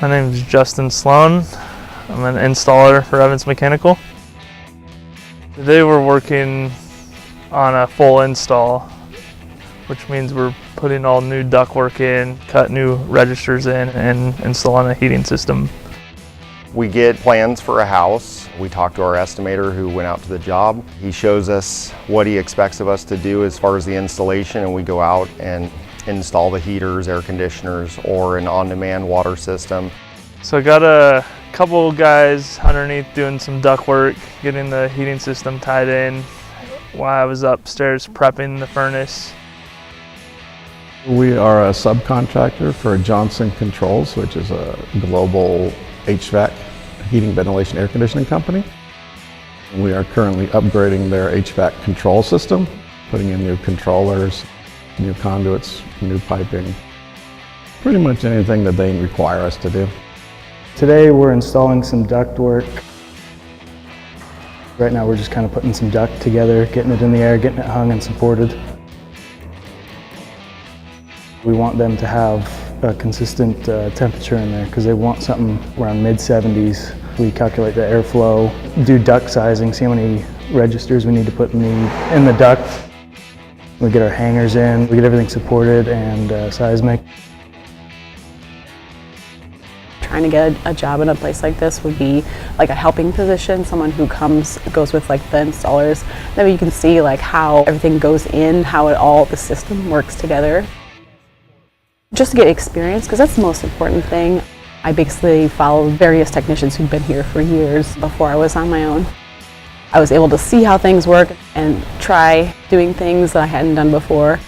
My name is Justin Sloan. I'm an installer for Evans Mechanical. Today we're working on a full install, which means we're putting all new ductwork in, cut new registers in, and installing a heating system. We get plans for a house. We talk to our estimator who went out to the job. He shows us what he expects of us to do as far as the installation, and we go out and install the heaters, air conditioners, or an on-demand water system. So I got a couple guys underneath doing some ductwork, getting the heating system tied in while I was upstairs prepping the furnace. We are a subcontractor for Johnson Controls, which is a global HVAC, heating, ventilation, air conditioning company. We are currently upgrading their HVAC control system, putting in new controllers, new conduits, new piping, pretty much anything that they require us to do. Today we're installing some ductwork. Right now we're just kind of putting some duct together, getting it in the air, getting it hung and supported. We want them to have a consistent temperature in there because they want something around mid-70s. We calculate the airflow, do duct sizing, see how many registers we need to put in the duct. We get our hangers in, we get everything supported and seismic. Trying to get a job in a place like this would be like a helping position, someone who goes with like the installers. That way you can see like how everything goes in, how the system works together. Just to get experience, because that's the most important thing. I basically followed various technicians who'd been here for years before I was on my own. I was able to see how things work and try doing things that I hadn't done before.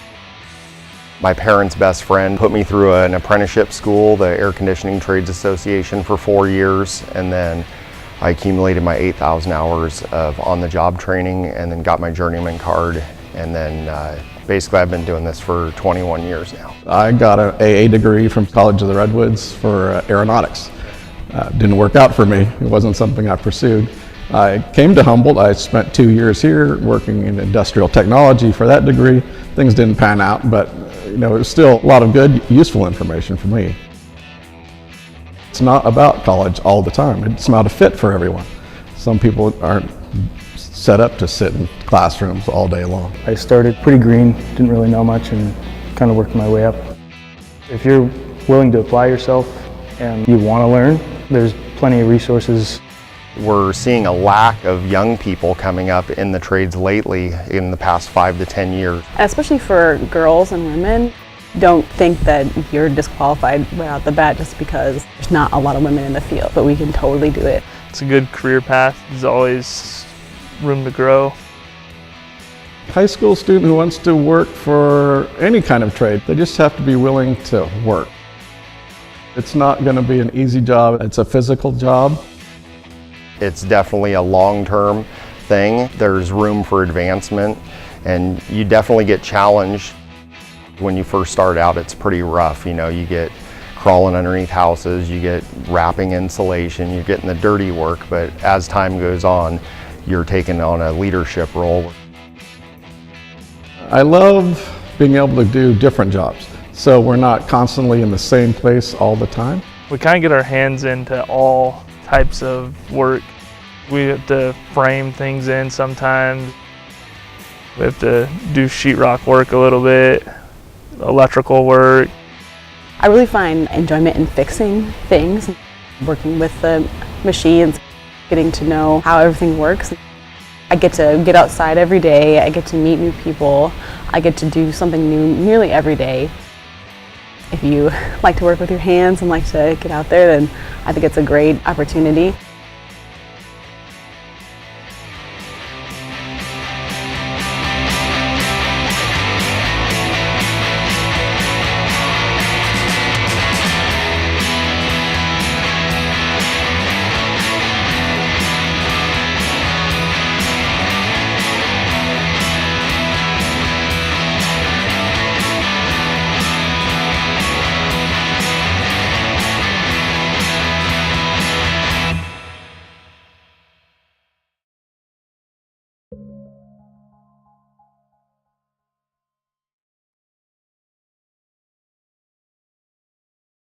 My parents' best friend put me through an apprenticeship school, the Air Conditioning Trades Association, for 4 years, and then I accumulated my 8,000 hours of on-the-job training and then got my journeyman card, and then basically I've been doing this for 21 years now. I got an AA degree from College of the Redwoods for aeronautics. Didn't work out for me. It wasn't something I pursued. I came to Humboldt. I spent 2 years here working in industrial technology for that degree. Things didn't pan out, but it was still a lot of good, useful information for me. It's not about college all the time. It's not a fit for everyone. Some people aren't set up to sit in classrooms all day long. I started pretty green, didn't really know much, and kind of worked my way up. If you're willing to apply yourself and you want to learn, there's plenty of resources. We're seeing a lack of young people coming up in the trades lately in the past 5 to 10 years. Especially for girls and women, don't think that you're disqualified right out the bat just because there's not a lot of women in the field, but we can totally do it. It's a good career path. There's always room to grow. High school student who wants to work for any kind of trade, they just have to be willing to work. It's not going to be an easy job. It's a physical job. It's definitely a long-term thing. There's room for advancement, and you definitely get challenged. When you first start out, it's pretty rough. You get crawling underneath houses, you get wrapping insulation, you're getting the dirty work, but as time goes on, you're taking on a leadership role. I love being able to do different jobs, so we're not constantly in the same place all the time. We kind of get our hands into all types of work. We have to frame things in sometimes. We have to do sheetrock work a little bit, electrical work. I really find enjoyment in fixing things, working with the machines, getting to know how everything works. I get to get outside every day, I get to meet new people, I get to do something new nearly every day. If you like to work with your hands and like to get out there, then I think it's a great opportunity.